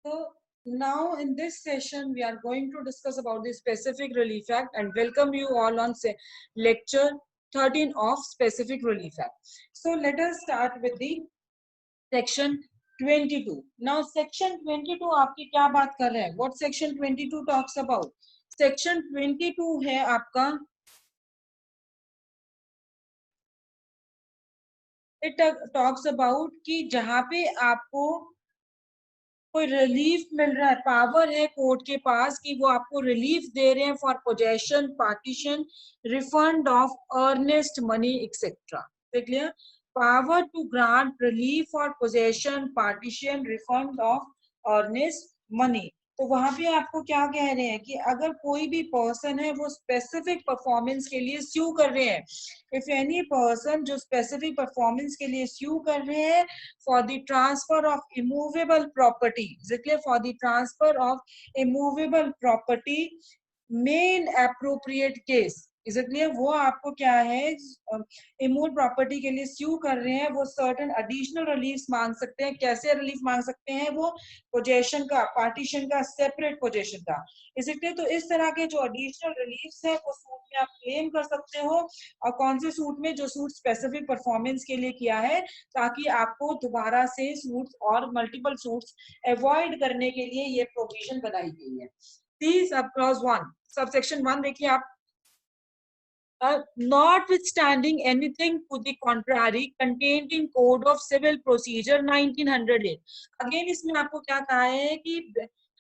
So now in this session, we are going to discuss about the Specific Relief Act and welcome you all on lecture 13 of Specific Relief Act. So let us start with the section 22. Now section 22 आपकी क्या बात कर रहे हैं? What section 22 talks about? Section 22 है आपका, it talks about कि जहां पे आपको कोई रिलीफ मिल रहा है, पावर है कोर्ट के पास कि वो आपको रिलीफ दे रहे हैं for possession, partition, refund of earnest money etcetera. देख लिया, power to grant relief for possession, partition, refund of earnest money. तो वहां पे आपको क्या कह रहे हैं कि अगर कोई भी पर्सन है वो स्पेसिफिक परफॉर्मेंस के लिए स्यू कर रहे हैं, इफ एनी पर्सन जो स्पेसिफिक परफॉर्मेंस के लिए स्यू कर रहे हैं for the transfer of immovable property, इसलिए for the transfer of immovable property main appropriate case, इसलिए वो आपको क्या है इमूव प्रॉपर्टी के लिए स्यू कर रहे हैं, वो सर्टेन एडिशनल रिलीफ मांग सकते हैं. कैसे रिलीफ मांग सकते हैं? वो पोजेशन का, पार्टीशन का, सेपरेट पोजेशन का. इसलिए तो इस तरह के जो एडिशनल रिलीफ है वो सूट में आप क्लेम कर सकते हो. और कौन से सूट में? जो सूट स्पेसिफिक परफॉर्मेंस के लिए किया है, ताकि आपको दोबारा से सूट्स और मल्टीपल सूट्स अवॉइड करने के लिए ये प्रोविजन बनाई गई है. प्लीज अब क्लॉज 1 सबसेक्शन 1 देखिए आप. Notwithstanding anything to the contrary contained in Code of Civil Procedure 1908. Again इसमें आपको क्या कहा है कि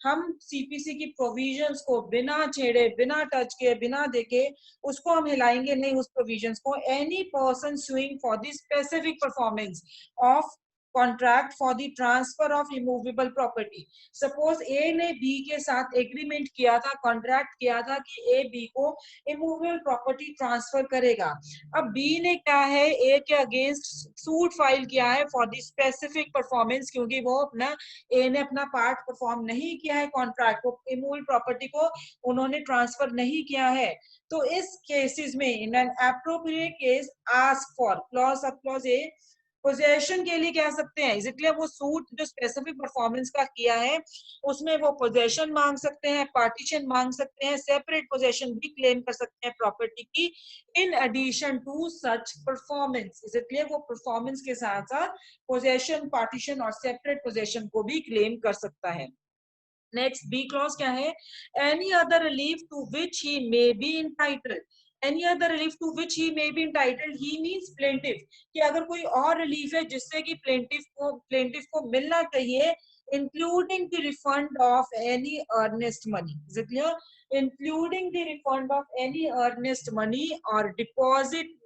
हम सीपीसी की प्रोविजंस को बिना छेड़े, बिना टच किए, बिना देखे उसको हम हिलाएंगे नहीं, उस प्रोविजंस को. Any person suing for the specific performance of contract for the transfer of immovable property. Suppose A ने बी के साथ एग्रीमेंट किया था, कॉन्ट्रैक्ट किया था कि ए बी को इमूवेबल प्रॉपर्टी ट्रांसफर करेगा. अब बी ने क्या है, ए के अगेंस्ट सूट फाइल किया है फॉर द स्पेसिफिक परफॉर्मेंस, क्योंकि वो अपना, ए ने अपना पार्ट परफॉर्म नहीं किया है, कॉन्ट्रैक्ट को, इमूवेबल प्रॉपर्टी को उन्होंने ट्रांसफर नहीं किया है. तो इस केसेस में in an appropriate case ask for clause sub clause A possession के लिए कह सकते हैं. इसलिए वो सूट जो स्पेसिफिक परफॉर्मेंस का किया है उसमें वो पोजेशन मांग सकते हैं, पार्टीशन मांग सकते हैं, सेपरेट पोजेशन भी क्लेम कर सकते हैं प्रॉपर्टी की, in addition to such performance. इसलिए वो परफॉर्मेंस के साथ साथ पोजेशन, पार्टीशन और सेपरेट पोजेशन को भी क्लेम कर सकता है. नेक्स्ट बी क्लॉज क्या है? Any other relief to which he may be entitled. Any other relief to which he may be entitled, he means plaintiff, कि अगर कोई और रिलीफ है जिससे कि प्लेंटिफ को मिलना चाहिए, including the refund of any earnest money. Including the refund of any earnest money और डिपॉजिट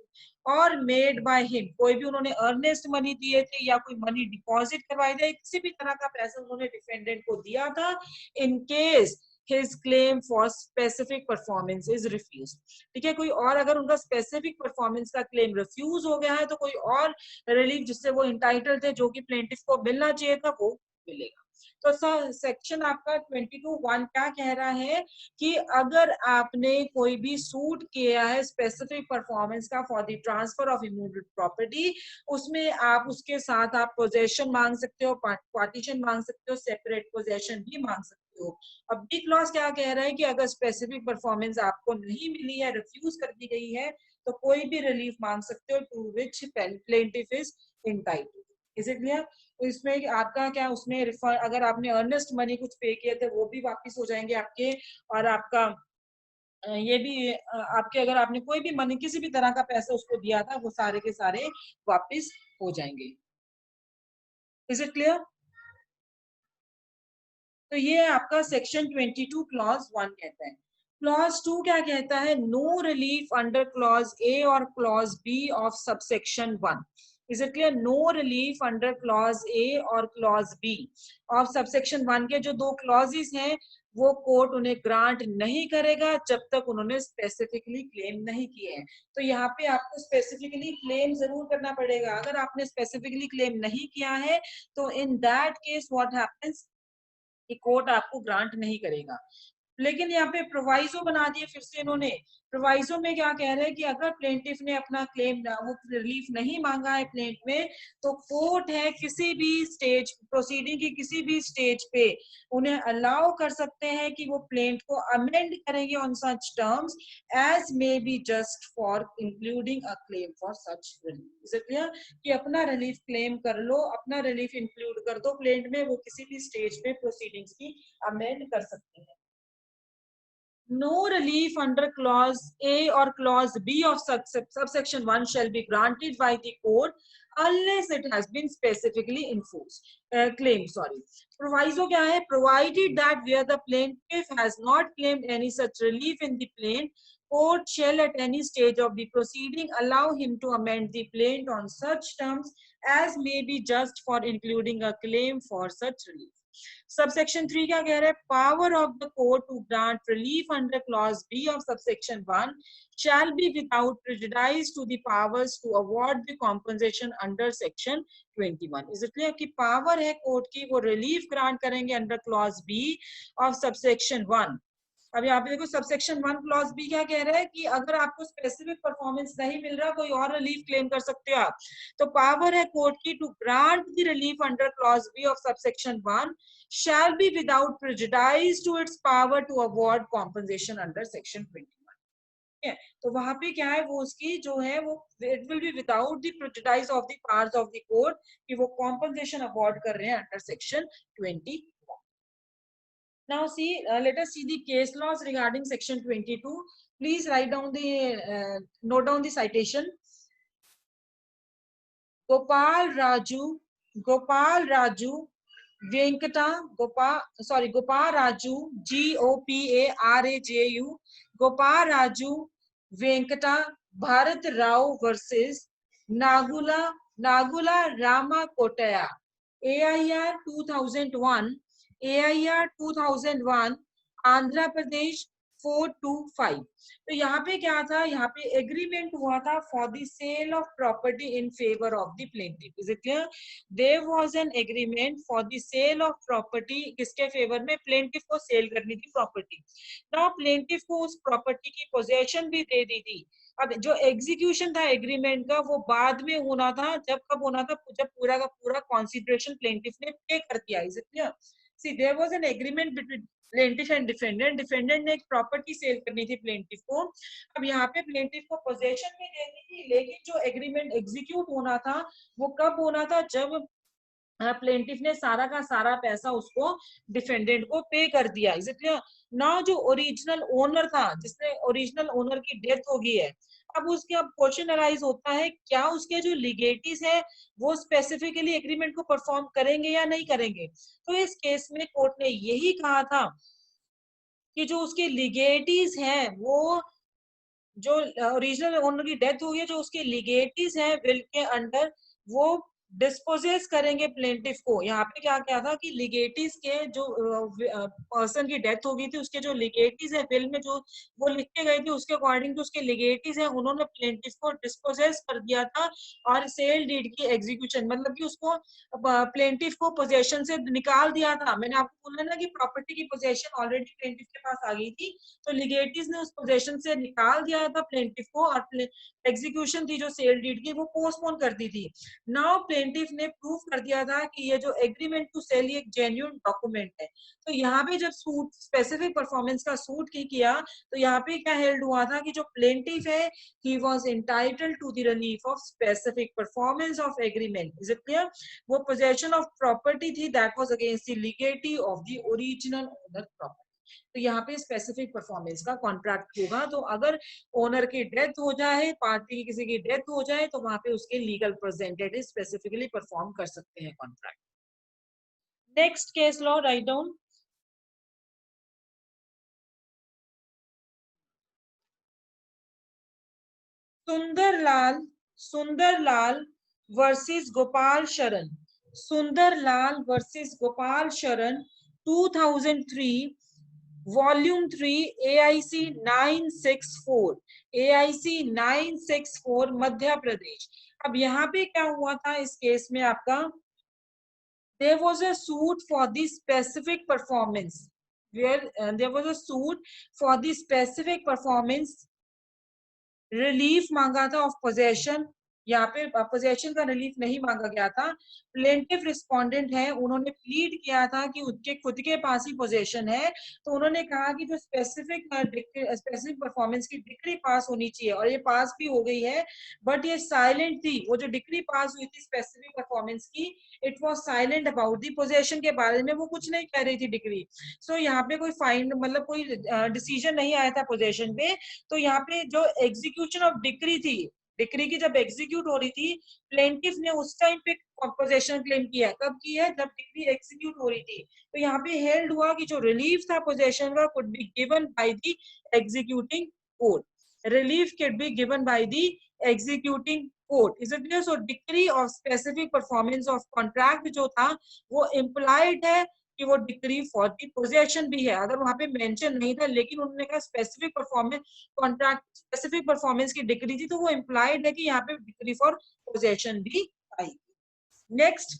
और मेड बाय हिम, कोई भी उन्होंने अर्नेस्ट मनी दिए थे या कोई मनी डिपॉजिट करवाई थी, किसी भी तरह का पैसा उन्होंने डिफेंडेंट को दिया था, in case his claim for specific performance is refused. ठीक है, कोई और अगर उनका स्पेसिफिक परफॉर्मेंस का क्लेम रिफ्यूज हो गया है तो कोई और रिलीफ जिससे वो इंटाइटल थे, जो कि प्लेंटिफ को मिलना चाहिए था, वो मिलेगा. तो सेक्शन आपका 22(1) क्या कह रहा है कि अगर आपने कोई भी सूट किया है स्पेसिफिक परफॉर्मेंस का for the transfer of immovable property, उसमें आप उसके साथ आप पोजेशन मांग सकते हो, पार्टीशन मांग सकते हो, सेपरेट पोजेशन भी मांग सकते हो. अब बी क्लॉज क्या कह रहा है कि अगर स्पेसिफिक परफॉर्मेंस आपको नहीं मिली है, रिफ्यूज कर दी गई है, तो कोई भी रिलीफ मांग सकते हो to which plaintiff is entitled. Is it clear? इसमें आपका क्या, उसमें रिफंड, अगर आपने अर्नेस्ट मनी कुछ पे किए थे वो भी वापस हो जाएंगे आपके, और आपका ये भी आपके, अगर आपने कोई भी मनी, किसी भी तरह का पैसा उसको दिया था, वो सारे के सारे वापस हो जाएंगे. Is it clear? तो ये आपका सेक्शन 22 क्लॉज 1 कहता है. क्लॉज 2 क्या कहता है? No relief under clause A or clause B of subsection 1. Is it clear? No relief under clause A or clause B of subsection 1 के जो दो क्लॉजेस हैं वो कोर्ट उन्हें ग्रांट नहीं करेगा जब तक उन्होंने स्पेसिफिकली क्लेम नहीं किए हैं. तो यहाँ पे आपको स्पेसिफिकली क्लेम जरूर करना पड़ेगा. अगर आपने स्पेसिफिकली क्लेम नहीं किया है तो in that case what happens कि कोर्ट आपको ग्रांट नहीं करेगा. लेकिन यहाँ पे प्रोवाइजो बना दिए फिर से इन्होंने। प्रोवाइजो में क्या कह रहे हैं कि अगर प्लेंटिफ ने अपना क्लेम वो रिलीफ नहीं मांगा है प्लेंट में, तो कोर्ट है किसी भी स्टेज प्रोसीडिंग की किसी भी स्टेज पे उन्हें अलाउ कर सकते हैं कि वो प्लेंट को अमेंड करेंगे on such terms as may be just for including a claim for such relief. इसलिए कि अपना रिलीफ क्लेम कर लो, अपना रिलीफ इंक्लूड कर दो प्लेंट में, वो किसी भी स्टेज पे प्रोसीडिंग्स की अमेंड कर सकते हैं। No relief under clause A or clause B of subsection 1 shall be granted by the court unless it has been specifically enforced. Claim, sorry. Proviso क्या है? Provided that where the plaintiff has not claimed any such relief in the plaint, court shall at any stage of the proceeding allow him to amend the plaint on such terms as may be just for including a claim for such relief. Subsection 3 क्या कह रहा है? Power of the court to grant relief under clause B of subsection 1 shall be without prejudice to the powers to award the compensation under section 21. Is it clear कि power है court की वो relief grant करेंगे under clause B of subsection 1. अब यहाँ पे देखो subsection 1 clause B क्या कह रहा है कि अगर आपको स्पेसिफिक परफॉर्मेंस नहीं मिल रहा, कोई और रिलीफ क्लेम कर सकते हो आप। तो पावर है कोर्ट की to grant the relief under clause B of subsection 1 shall be without prejudice to its power to award compensation under section 21. है, तो वहां पे क्या है वो उसकी जो है वो it will be without the prejudice of the powers of the court कि वो कॉम्पनसेशन अवॉर्ड कर रहे हैं under section 21. Now see, let us see the case laws regarding section 22. Please write down the, note down the citation. Gopal Raju, Gopal Raju, Goparaju, Gopal Raju, Venkata, Bharat Rao versus Nagula Rama Kotaya. AIR 2001, AIR 2001, Andhra Pradesh 425. तो यहाँ पे क्या था, यहाँ पे agreement हुआ था for the sale of property in favour of the plaintiff. Is it clear? There was an agreement for the sale of property, किसके फेवर में? प्लेंटिफ को सेल करनी थी प्रॉपर्टी. नाउ प्लेंटिफ को उस प्रॉपर्टी की पोजेशन भी दे दी थी. अब जो एग्जीक्यूशन था एग्रीमेंट का वो बाद में होना था. जब कब होना था? जब पूरा का पूरा कॉन्सिडरेशन प्लेंटिफ ने पे कर दिया. Is it clear? See there was an agreement between plaintiff and defendant. Defendant ने एक प्रॉपर्टी सेल करनी थी प्लेंटिफ को. अब यहाँ पे प्लेंटिफ को पोजेशन भी देनी थी, लेकिन जो एग्रीमेंट एग्जीक्यूट होना था वो कब होना था? जब प्लेंटिफ ने सारा का सारा पैसा उसको डिफेंडेंट को पे कर दिया. Is it clear? ना जो ओरिजिनल ओनर था, जिसने ओरिजिनल ओनर की डेथ हो गई है, अब उसके अब क्वेश्चन अराइज होता है क्या उसके जो लीगेटीज है वो स्पेसिफिकली एग्रीमेंट को परफॉर्म करेंगे या नहीं करेंगे. तो इस केस में कोर्ट ने यही कहा था कि जो उसके लीगेटीज हैं, वो जो ओरिजिनल ओनर की डेथ हुई है, जो उसके लीगेटीज हैं विल के अंडर, वो डिस्पोजेस करेंगे प्लेंटिफ को. यहाँ पे क्या क्या था कि लीगेटीज के जो पर्सन की डेथ हो गई थी, उसके जो लीगेटीज है विल में जो वो लिख के गए थे, उसके अकॉर्डिंग जो उसके लीगेटीज है उन्होंने प्लेंटिफ को डिस्पोजेस कर दिया था. और सेल डीड की एग्जीक्यूशन मतलब कि उसको प्लेंटिफ को पोजेशन से निकाल दिया था. मैंने आपको बोला ना कि प्रॉपर्टी की पोजेशन ऑलरेडी प्लेंटिफ के पास आ गई थी, तो लीगेटीज ने उस पोजेशन से निकाल दिया था प्लेंटिफ को, और एग्जीक्यूशन थी जो सेल डीड की वो पोस्टपोन कर दी थी. नाउ प्लेंटिफ ने प्रूव कर दिया था कि ये जो एग्रीमेंट टू सेल एक जेन्युइन डॉक्यूमेंट है. तो यहाँ पे जब सूट स्पेसिफिक परफॉर्मेंस का सूट की किया, तो यहाँ पे क्या हेल्ड हुआ था कि जो प्लेंटिफ है he was entitled to the relief of specific performance of agreement. Is it clear? वो पोजेशन ऑफ प्रॉपर्टी थी that was against the legatee of the original owner property. तो यहाँ पे स्पेसिफिक परफॉर्मेंस का कॉन्ट्रैक्ट होगा. तो अगर ओनर की डेथ हो जाए, पार्टी की किसी की डेथ हो जाए, तो वहां पे उसके लीगल रिप्रेजेंटेटिव स्पेसिफिकली परफॉर्म कर सकते हैं contract. Next case law write down. Sundarlal versus Gopal Sharan. Sundarlal versus Gopal Sharan 2003 volume 3 AIC 964, AIC 964 Madhya Pradesh. अब यहाँ पे क्या हुआ था इस केस में आपका, there was a suit for the specific performance. where there was a suit for the specific performance relief मांगा था ऑफ पोजेशन, यहाँ पे पोजेशन का रिलीफ नहीं मांगा गया था। प्लेंटिव रिस्पोंडेंट है, उन्होंने प्लीड किया था कि उनके खुद के पास ही पोजेशन है, तो उन्होंने कहा कि जो स्पेसिफिक परफॉर्मेंस की डिग्री पास होनी चाहिए, और ये पास भी हो गई है, बट ये साइलेंट थी। वो जो डिग्री पास हुई थी स्पेसिफिक परफॉर्मेंस की, it was silent about the possession के बारे में, वो कुछ नहीं कह रही थी डिग्री। सो यहाँ पे कोई फाइन मतलब कोई डिसीजन नहीं आया था पोजेशन पे। तो यहाँ पे जो एग्जीक्यूशन ऑफ डिक्री थी, डिक्री की जब एग्जीक्यूट हो रही थी, प्लेंटिफ ने उस टाइम पे पोजेशन क्लेम किया। कब की है? जब डिक्री एग्जीक्यूट हो रही थी। तो यहाँ पे हेल्ड हुआ कि जो रिलीफ था पोजेशन का could be given by the executing court, relief can be given by the executing court. Is it clear? So decree of specific performance of contract जो था वो इम्प्लाइड है कि वो डिक्री फॉर दी पोजेशन भी है। अगर वहां पे मेंशन नहीं था, लेकिन उन्होंने कहा specific performance contract specific performance की डिक्री थी, तो वो इम्प्लाइड है कि यहाँ पे डिक्री फॉर पोजेशन भी आई। नेक्स्ट,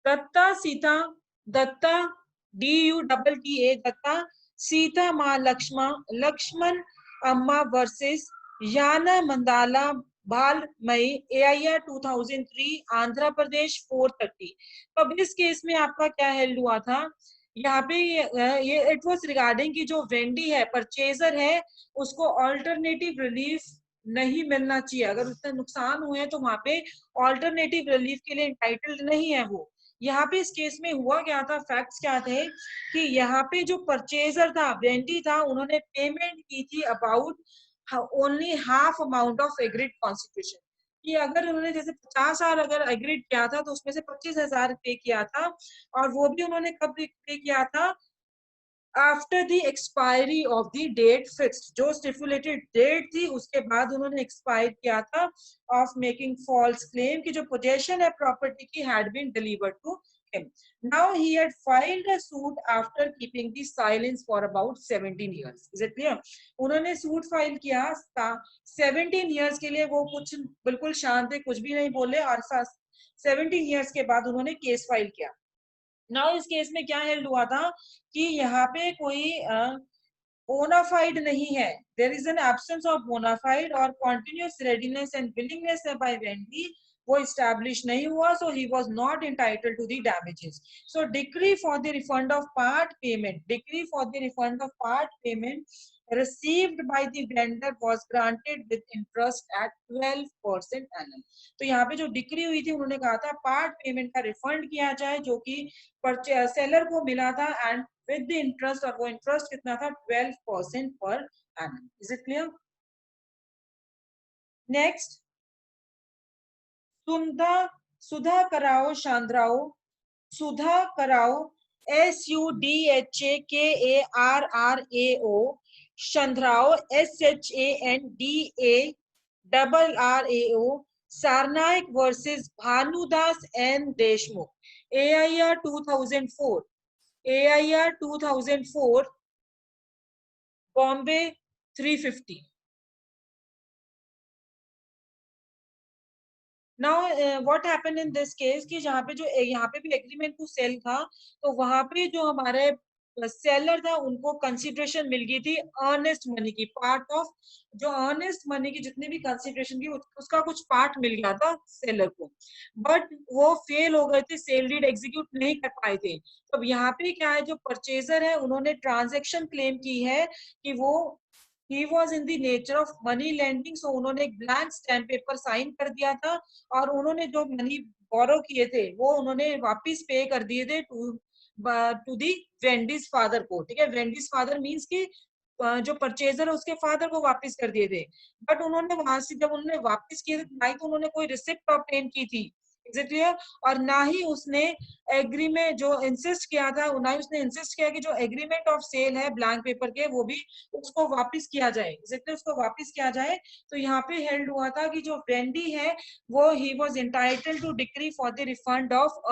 दत्ता सीता, दत्ता DUTTA दत्ता सीता माँ लक्ष्मण अम्मा वर्सेस याना मंदाला बाल मई AIR 2003 आंध्र प्रदेश 430। तो अब इस केस में आपका क्या हेल्ड हुआ था? यहाँ पे ये इट वाज रिगार्डिंग की जो वेंडी है, परचेजर है, उसको ऑल्टरनेटिव रिलीफ नहीं मिलना चाहिए। अगर उससे नुकसान हुए तो वहां पे ऑल्टरनेटिव रिलीफ के लिए इंटाइटल्ड नहीं है वो। यहाँ पे इस केस में हुआ क्या था, फैक्ट्स क्या थे कि यहाँ पे जो परचेजर था, वेंडी था, उन्होंने पेमेंट की थी about only half amount of agreed constitution. कि अगर उन्होंने जैसे 50,000 अगर एग्रीड किया था, तो उसमें से 25,000 पे किया था, और वो भी उन्होंने कब पे किया था? After the expiry of the date fixed, जो स्टिपुलेटेड डेट थी उसके बाद उन्होंने एक्सपायर किया था ऑफ मेकिंग फॉल्स क्लेम कि जो पोजेशन है प्रॉपर्टी की had been delivered to him. Now he had filed a suit after keeping the silence for about 17 years. Is it clear? उन्होंने सूट फाइल किया 17 years के लिए, वो कुछ बिल्कुल शांत थे, कुछ भी नहीं बोले, और 17 years के बाद उन्होंने केस फाइल किया। नाउ इस केस में क्या हेल्ड हुआ था कि यहाँ पे कोई बोनाफाइड नहीं है, there is an absence of bona fide और continuous readiness and willingness by vendee, वो इस्टेब्लिश नहीं हुआ, so he was not entitled to the damages. So decree for the refund of part payment, decree for the refund of part payment received by the vendor was granted with interest at 12% annum। तो यहाँ पे जो decree हुई थी, उन्होंने कहा था part payment का रिफंड किया जाए जो कि सेलर को मिला था, एंड विद द इंटरेस्ट, और वो इंटरेस्ट कितना था? 12% per annum. Is it clear? Next, Sudha Sudhakarrao Shandarrao, Sudhakarrao SUDHAKARRAO, Shandarrao SHANDARRAO, Sarnaik versus Bhanudas N Deshmukh, AIR 2004, AIR 2004, Bombay 350। Now what happened in this case कि जहाँ पे जो यहाँ पे भी एग्रीमेंट टू सेल था, तो वहां पे जो हमारे सेलर था उनको कंसिडरेशन मिल गई थी अर्नेस्ट मनी की, पार्ट ऑफ जो अर्नेस्ट मनी की जितनी भी कंसिडरेशन की उसका कुछ पार्ट मिल गया था सेलर को, बट वो फेल हो गए थे, सेल डीड एग्जीक्यूट नहीं कर पाए थे। तो अब यहाँ पे क्या है, जो परचेजर है उन्होंने ट्रांजेक्शन क्लेम की है कि वो he was in the nature of money lending, so उन्होंने एक ब्लैंक स्टैम्प पेपर साइन कर दिया था, और उन्होंने जो मनी बोरो किए थे वो उन्होंने वापस पे कर दिए थे टू दी वेंडीज फादर को। ठीक है, वेंडीज फादर मींस कि जो परचेजर है उसके फादर को वापस कर दिए थे, बट उन्होंने वहां से जब उन्होंने वापस किए थे, ना तो उन्होंने कोई रिसिप्ट ऑब्टेन की थी, इज इट क्लियर, और ना ही उसने एग्रीमेंट जो इंसिस्ट किया था, ना ही उसने इंसिस्ट किया कि जो एग्रीमेंट ऑफ सेल है ब्लैंक पेपर के, वो भी उसको वापस किया जाए, उसको वापस किया जाए। तो यहाँ पे हेल्ड हुआ था कि जो वेंडी है वो ही was entitled to decree for the refund of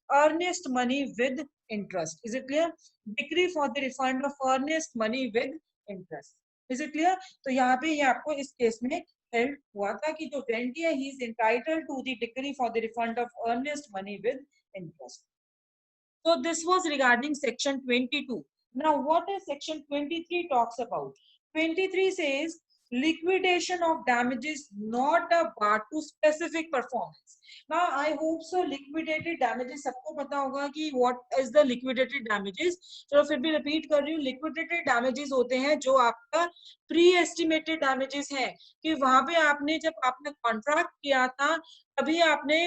earnest money with interest. Is it clear? Decree for the refund of earnest money with interest. Is it clear? तो यहाँ पे ये आपको इस केस में हेल्ड हुआ था कि जो वेंडी है he is entitled to the decree for the refund of earnest money with interest. So this was regarding section 22. Now what is section 23 talks about? 23 says liquidation of damages not a bar to specific performance. Now I hope so liquidated damages सबको पता होगा कि what is the liquidated damages. चलो फिर भी repeat कर रही हूँ, liquidated damages होते हैं जो आपका प्री एस्टिमेटेड damages है कि वहां पे आपने जब आपने कॉन्ट्रैक्ट किया था तभी आपने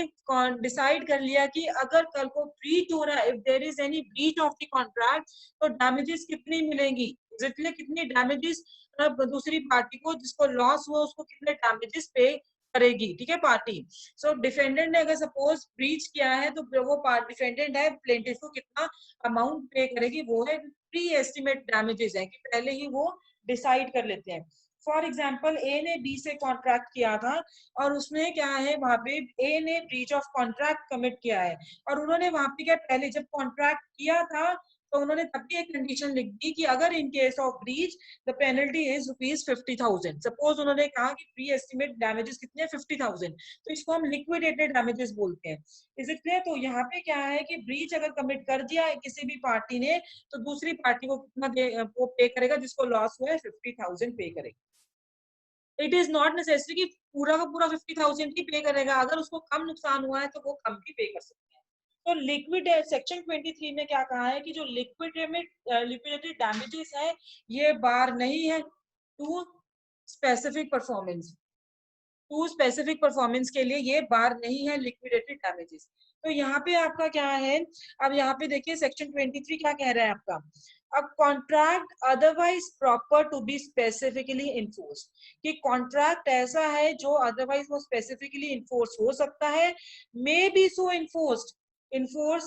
डिसाइड कर लिया कि अगर कल को ब्रीच हो रहा है, if there is any breach of the contract, तो डैमेजेस कितनी मिलेंगी, इसलिए कितनी डैमेजेस दूसरी पार्टी को जिसको लॉस हुआ उसको कितने डैमेजेस पे करेगी, ठीक है पार्टी. सो डिफेंडेंट ने अगर सपोज ब्रीच किया है तो वो डिफेंडेंट है, प्लेंटिफ को कितना अमाउंट पे करेगी, वो है प्री एस्टिमेट डैमेजेस है कि पहले ही वो डिसाइड कर लेते हैं. फॉर एग्जाम्पल ए ने बी से कॉन्ट्रैक्ट किया था और उसमें क्या है वहां पे ए ने ब्रीच ऑफ कॉन्ट्रैक्ट कमिट किया है और उन्होंने वहां पे क्या पहले जब कॉन्ट्रैक्ट किया था तो उन्होंने तब भी एक कंडीशन लिख दी कि अगर इन case of breach the penalty is ₹50,000. Suppose उन्होंने कहा कि प्री एस्टिमेट डैमेजेस कितने हैं 50,000, तो इसको हम लिक्विडेटेड डैमेजेस बोलते हैं. Is it clear? तो यहाँ पे क्या है कि ब्रीच अगर कमिट कर दिया है किसी भी पार्टी ने तो दूसरी पार्टी को कितना वो पे करेगा, जिसको लॉस हुआ है 50,000 पे करेगा. इट इज नॉट नेसेसरी कि पूरा का पूरा 50,000 ही पे करेगा, अगर उसको कम नुकसान हुआ है तो वो कम भी पे कर सकते हैं. तो लिक्विड सेक्शन 23 में क्या कहा है कि जो लिक्विडेटेड डैमेजेस है ये बार नहीं है to specific performance, to specific performance के लिए ये बार नहीं है लिक्विडेटेड डैमेजेस. तो यहाँ पे आपका क्या है, अब यहाँ पे देखिए सेक्शन 23 क्या कह रहा है आपका, अब contract otherwise proper to be specifically enforce, कि कॉन्ट्रैक्ट ऐसा है जो अदरवाइज वो स्पेसिफिकली इन्फोर्स हो सकता है, may be so enforced, enforce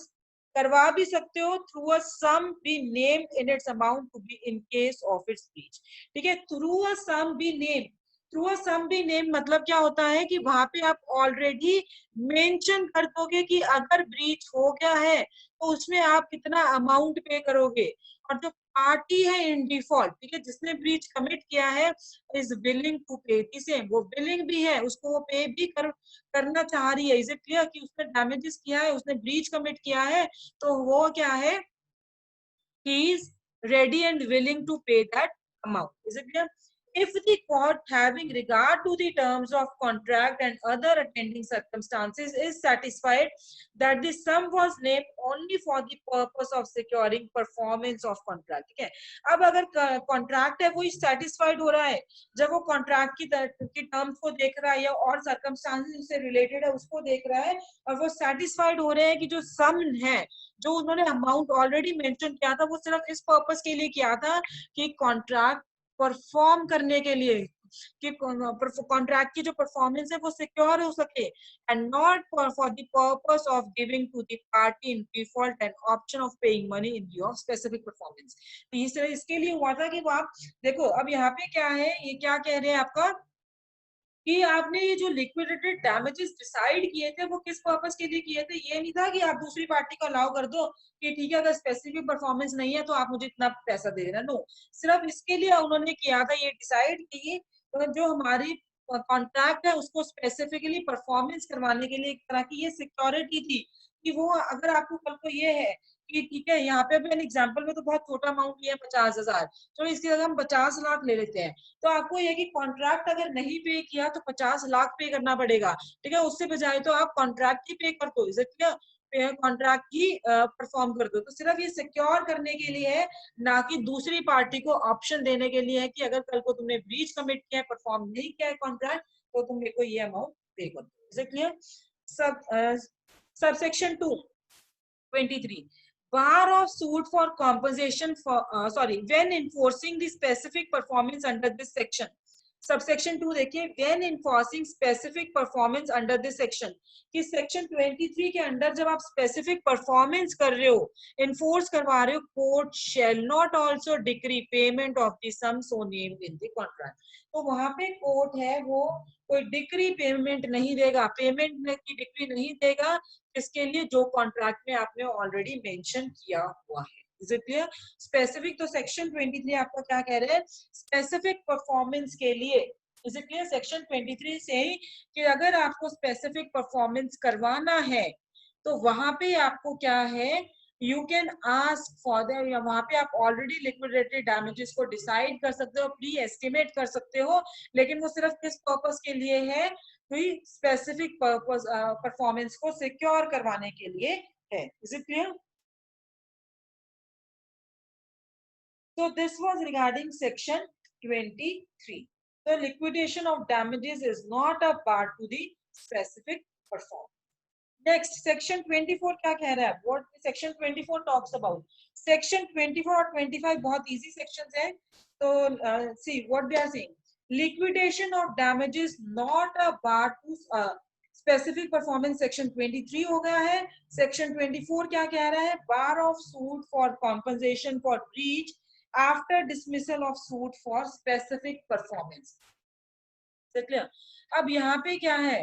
करवा भी सकते हो through a sum be named in its amount to be in case of its breach. ठीक है, through a sum be named, through a sum be name मतलब क्या होता है कि वहां पे आप ऑलरेडी मेंशन कर दोगे कि अगर ब्रीच हो गया है तो उसमें आप कितना अमाउंट पे करोगे, और जो पार्टी है इन डिफॉल्ट, ठीक है, जिसने ब्रीच कमिट किया है इज विलिंग टू पे, किसे वो विलिंग भी है, उसको वो पे भी करना चाह रही है. इज इट क्लियर कि उसने डैमेजेस किया है, उसने ब्रीच कमिट किया है, तो वो क्या है, he is ready and willing to pay that amount. Is it clear? If the court, having regard to the terms of contract and other attending circumstances, is satisfied that the sum was named only for the purpose of securing performance of contract. ठीक है, अब अगर contract है वो satisfied हो रहा है जब वो कॉन्ट्रैक्ट की टर्म्स को देख रहा है या और सर्कमस्टांसेस से रिलेटेड है उसको देख रहा है, और वो सेटिस्फाइड हो रहे हैं कि जो सम है जो उन्होंने अमाउंट ऑलरेडी मेंशन किया था वो सिर्फ इस पर्पस के लिए किया था कि कॉन्ट्रैक्ट परफॉर्म करने के लिए, कि कॉन्ट्रैक्ट की जो परफॉर्मेंस है वो सिक्योर हो सके, and not for the purpose of giving to the party in default an option of paying money in view of specific performance. तो इसके लिए हुआ था कि वो आप देखो अब यहाँ पे क्या है, ये क्या कह रहे हैं आपका कि आपने ये जो लिक्विडेटेड डैमेजेस डिसाइड किए थे वो किस पर्पस के लिए किए थे, ये नहीं था कि आप दूसरी पार्टी को अलाउ कर दो कि ठीक है अगर स्पेसिफिक परफॉर्मेंस नहीं है तो आप मुझे इतना पैसा दे देना. नो, सिर्फ इसके लिए उन्होंने किया था, ये डिसाइड की तो जो हमारी कॉन्ट्रैक्ट है उसको स्पेसिफिकली परफॉर्मेंस करवाने के लिए एक तरह की ये सिक्योरिटी थी कि वो अगर आपको कल को ये है कि ठीक है, यहाँ पे भी एग्जाम्पल में तो बहुत छोटा अमाउंट लिया 50,000, तो इसकी जगह हम 50 लाख ले लेते हैं, तो आपको ये कि कॉन्ट्रैक्ट अगर नहीं पे किया तो 50 लाख पे करना पड़ेगा. ठीक है, उससे बजाय तो आप कॉन्ट्रैक्ट ही पे कर दो, कॉन्ट्रैक्ट ही परफॉर्म कर दो. तो सिर्फ ये सिक्योर करने के लिए है, ना कि दूसरी पार्टी को ऑप्शन देने के लिए है कि अगर कल को तुमने ब्रीच कमिट किया है, परफॉर्म नहीं किया है कॉन्ट्रैक्ट, तो तुम मेरे को ये अमाउंट पे कर दो. Is it clear? सब subsection 23 bar of suit for compensation for when enforcing the specific performance under this section. Subsection 2 देखिए, when enforcing specific performance under this section, कि सेक्शन 23 के अंदर जब आप स्पेसिफिक परफॉर्मेंस कर रहे हो, इन्फोर्स करवा रहे हो, court shall not also decree payment of the sum so named in the contract. तो वहां पे कोर्ट है वो कोई डिक्री पेमेंट नहीं देगा, पेमेंट की डिक्री नहीं देगा इसके लिए जो कॉन्ट्रैक्ट में आपने ऑलरेडी मेंशन किया हुआ है. Is it clear? स्पेसिफिक तो सेक्शन 23 आपको क्या कह रहे हैं, स्पेसिफिक परफॉर्मेंस के लिए. Is it clear? सेक्शन 23 से ही कि अगर आपको स्पेसिफिक परफॉर्मेंस करवाना है तो वहां पे आपको क्या है, you can ask for the, वहां पे आप ऑलरेडी लिक्विडेटरी डैमेजेस को डिसाइड कर सकते हो, प्री एस्टिमेट कर सकते हो, लेकिन वो सिर्फ किस पर्पस के लिए है, कोई स्पेसिफिक पर्पस परफॉर्मेंस को सिक्योर करवाने के लिए है। Is it clear? So this was regarding section 23. The liquidation of damages is not a part to the specific performance. Next, section 24 क्या कह रहा है? What section 24 talks about? Section 24 और 25 बहुत easy sections है. तो see what they are saying. Liquidation of damages not a part to specific performance. Section 23 हो गया है. Section 24 क्या कह रहा है? Bar of suit for compensation for breach after dismissal of suit for specific performance. clear? अब यहाँ पे क्या है?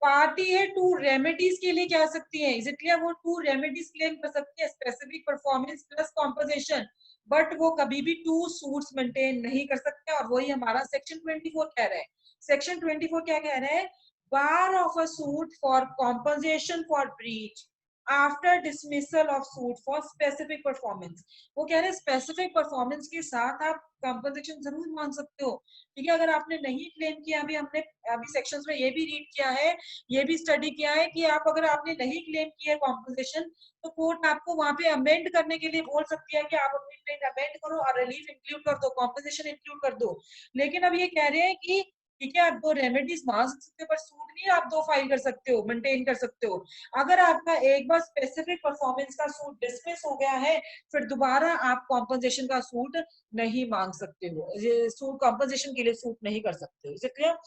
पार्टी है टू रेमेडीज के लिए क्या सकती है? Is it clear? वो टू रेमेडीज क्लेम कर सकती है, specific performance plus composition, but वो कभी भी टू सूट्स मेंटेन नहीं कर सकते, और वही हमारा सेक्शन 24 कह रहा है. सेक्शन 24 क्या कह रहा है? Bar of a suit for compensation for breach after dismissal of suit for specific performance. वो कह रहे हैं स्पेसिफिक परफॉर्मेंस के साथ आप कॉम्पोजिशन जरूर मांग सकते हो. ठीक है, अगर आपने नहीं क्लेम किया, अभी हमने अभी सेक्शंस में ये भी रीड किया है, ये भी स्टडी किया है कि आप अगर आपने नहीं क्लेम किया है कॉम्पोजिशन, तो कोर्ट आपको वहां पे अमेंड करने के लिए बोल सकती है कि आप अपनी क्लेम अमेंड करो और रिलीफ इंक्लूड कर दो, कॉम्पोजिशन इंक्लूड कर दो. लेकिन अब ये कह रहे हैं कि ठीक है, आप दो रेमेडीज मांग सकते हो पर सूट नहीं आप दो फाइल कर सकते हो, मेंटेन कर सकते हो. अगर आपका एक बार स्पेसिफिक परफॉर्मेंस का सूट डिसमिस हो गया है, फिर दोबारा आप कॉम्पोजिशन का सूट नहीं मांग सकते हो, सूट कॉम्पोजिशन के लिए सूट नहीं कर सकते हो. Is it clear?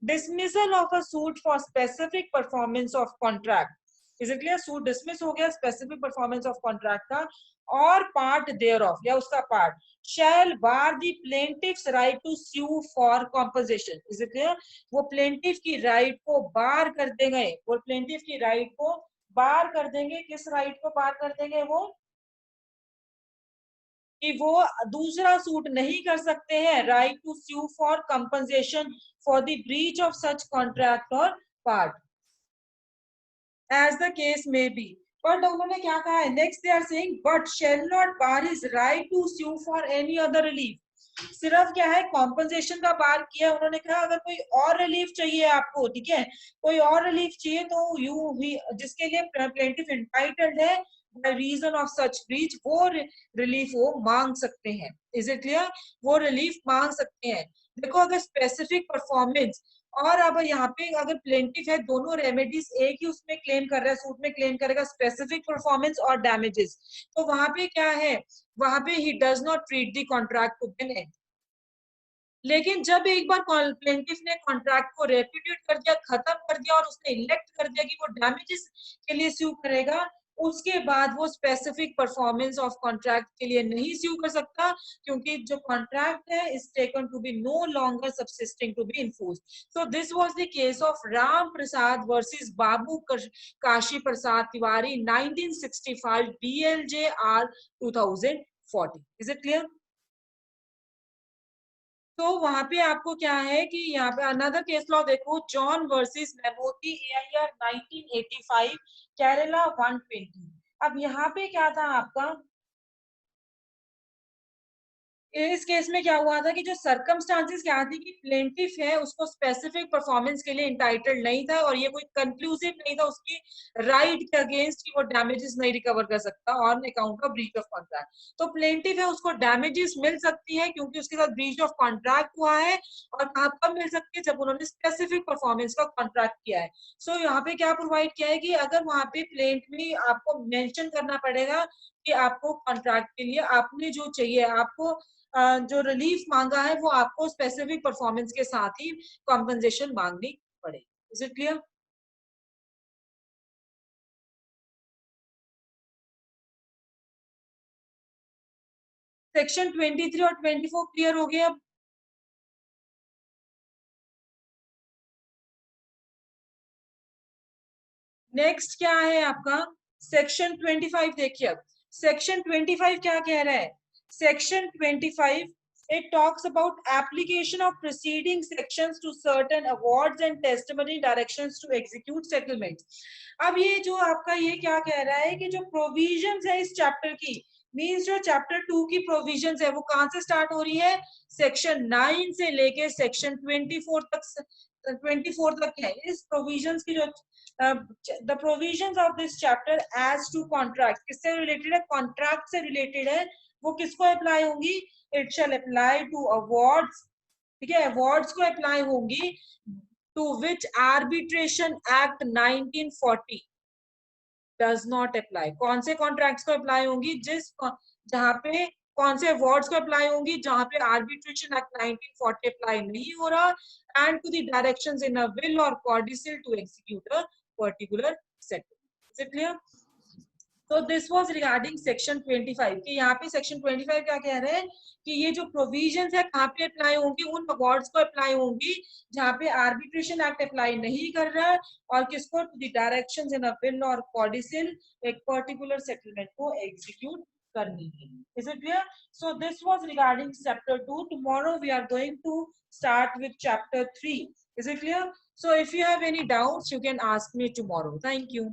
Dismissal of a suit for specific performance of contract. Is it clear? Suit dismiss हो गया स्पेसिफिक परफॉर्मेंस ऑफ कॉन्ट्रैक्ट का, और पार्ट देयर ऑफ या उसका part shall bar the plaintiff's right to sue for compensation. Is it clear? वो plaintiff की right को बार कर देंगे, वो प्लेंटिफ की राइट को बार कर देंगे. किस राइट को बार कर देंगे? वो कि वो दूसरा सूट नहीं कर सकते हैं, right to sue for compensation for the breach of such contract और part as the case may be. But उन्होंने क्या कहा है? Next they are saying but shall not bar his right to sue for any other relief. सिर्फ क्या है, compensation का बार किया. उन्होंने कहा अगर कोई और रिलीफ चाहिए आपको, ठीक है, कोई और रिलीफ चाहिए, तो जिसके लिए प्लेंटिफ एंटाइटल्ड है by reason of such breach, वो रिलीफ वो मांग सकते हैं. Is it clear? वो रिलीफ मांग सकते हैं. देखो, अगर स्पेसिफिक परफॉर्मेंस और अब यहाँ पे अगर प्लेंटिफ है, दोनों रेमेडीज एक ही उसमें क्लेम कर रहा है, सूट में क्लेम करेगा स्पेसिफिक परफॉर्मेंस और डैमेजेस, तो वहां पे क्या है? वहां पे he does not treat the contract to be an end. लेकिन जब एक बार प्लेंटिफ ने कॉन्ट्रैक्ट को रेप्यूटेट कर दिया, खत्म कर दिया, और उसने इलेक्ट कर दिया कि वो डैमेजेस के लिए स्यू करेगा, उसके बाद वो स्पेसिफिक परफॉर्मेंस ऑफ कॉन्ट्रैक्ट के लिए नहीं स्यू कर सकता, क्योंकि जो कॉन्ट्रैक्ट है is taken to be no longer subsisting to be enforced. So this was the case of Ram Prasad versus Babu Kashi Prasad Tiwari 1965 BLJR 2040. Is it clear? तो वहां पे आपको क्या है कि यहाँ पे अनदर केस लॉ देखो, जॉन वर्सेस मेमोती AIR 1985 केरला 120. अब यहाँ पे क्या था आपका? इस केस में क्या हुआ था कि जो सर्कमस्टांसेस क्या थी कि प्लेंटिफ है उसको स्पेसिफिक परफॉर्मेंस के लिए इंटाइटल्ड नहीं था, और ये कोई कंक्लूसिव नहीं था उसकी राइट के अगेंस्ट कि वो डैमेजेस नहीं रिकवर कर सकता on account of breach of contract. तो प्लेंटिफ है उसको डैमेजेस मिल सकती है क्योंकि उसके साथ ब्रीच ऑफ कॉन्ट्रैक्ट हुआ है, और कब मिल सकती है? जब उन्होंने स्पेसिफिक परफॉर्मेंस का कॉन्ट्रैक्ट किया है. सो यहाँ पे क्या प्रोवाइड किया है कि अगर वहां पे प्लेंट में आपको मेंशन करना पड़ेगा कि आपको कॉन्ट्रैक्ट के लिए आपने जो चाहिए, आपको जो रिलीफ मांगा है, वो आपको स्पेसिफिक परफॉर्मेंस के साथ ही कॉम्पनसेशन मांगनी पड़ेगी. Is it clear? सेक्शन 23 और 24 क्लियर हो गया. नेक्स्ट क्या है आपका? सेक्शन 25 देखिए. अब सेक्शन 25 क्या कह रहा है? Section 25 It talks about application of preceding sections to certain awards and testimony directions to execute settlements. अब ये जो आपका ये क्या कह रहा है कि जो प्रोविजंस है इस चैप्टर की, मींस जो चैप्टर 2 की प्रोविजंस है वो कहां से स्टार्ट हो रही है, सेक्शन 9 से लेके सेक्शन 24 तक है। इस प्रोविजंस की जो the provisions of this chapter as to contract, किससे रिलेटेड है, कॉन्ट्रैक्ट से रिलेटेड है, वो किसको अप्लाई होंगी, it shall apply to awards, ठीक है, अवार्ड्स को अप्लाई होंगी, to which arbitration act 1940 does not apply. कौन से कॉन्ट्रैक्ट्स को अप्लाई होंगी, जिस जहां पे कौन से अवार्ड्स को अप्लाई होंगी जहां पे आर्बिट्रेशन एक्ट 1940 अप्लाई नहीं हो रहा, and to the directions in a will or codicil to execute a particular settlement. Is it clear? तो दिस वाज रिगार्डिंग सेक्शन 25 कि यहाँ पे सेक्शन 25 क्या कह रहे हैं कि ये जो प्रोविजंस है कहाँ पे अप्लाई होंगी, उन अवार्ड्स को अप्लाई होंगी जहाँ पे आर्बिट्रेशन एक्ट अप्लाई नहीं कर रहा है, और किसको, to the directions in a will or codicil एक पर्टिकुलर सेटलमेंट को एग्जीक्यूट करने के लिए। Is it clear? So this was regarding chapter 2। Tomorrow we are going to start with chapter 3. Is it clear? So if you have any doubts you can ask me tomorrow. Thank you.